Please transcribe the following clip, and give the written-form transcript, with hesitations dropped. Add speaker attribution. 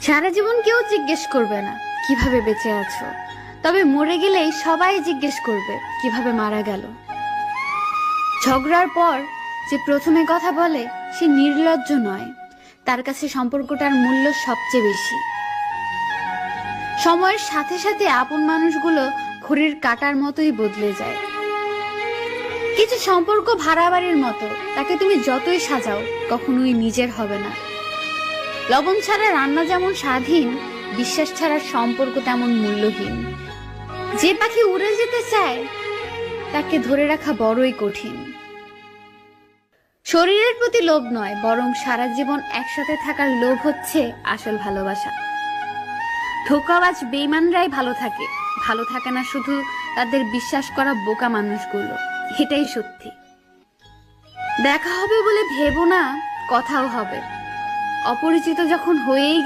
Speaker 1: সারা জীবন কেউ জিজ্ঞেস করবে না কিভাবে বেঁচে আছো, তবে মরে গেলেই সবাই জিজ্ঞেস করবে কিভাবে মারা গেল। ঝগড়ার পর যে প্রথমে কথা বলে সে নির্লজ্জ নয়, তার কাছে সম্পর্কটার মূল্য সবচেয়ে বেশি। সময়ের সাথে সাথে আপন মানুষগুলো ঘড়ির কাঁটার মতোই বদলে যায়। কিছু সম্পর্ক ভাড়া বাড়ির মতো, তাকে তুমি যতই সাজাও কখনোই নিজের হবে না। লবণ ছাড়া রান্না যেমন স্বাধীন, বিশ্বাস ছাড়া সম্পর্ক তেমন মূল্যহীন। যে পাখি উড়ে যেতে চায় তাকে ধরে রাখা বড়ই কঠিন। শরীরের প্রতি লোভ নয়, বরং সারা জীবন একসাথে থাকার লোভ হচ্ছে আসল ভালোবাসা। ধোঁকাবাজ বেঈমানরাই ভালো থাকে না শুধু তাদের বিশ্বাস করা বোকা মানুষগুলো। এটাই সত্যি। দেখা হবে বলে ভেবো না, কথাও হবে। অপরিচিত যখন হয়েই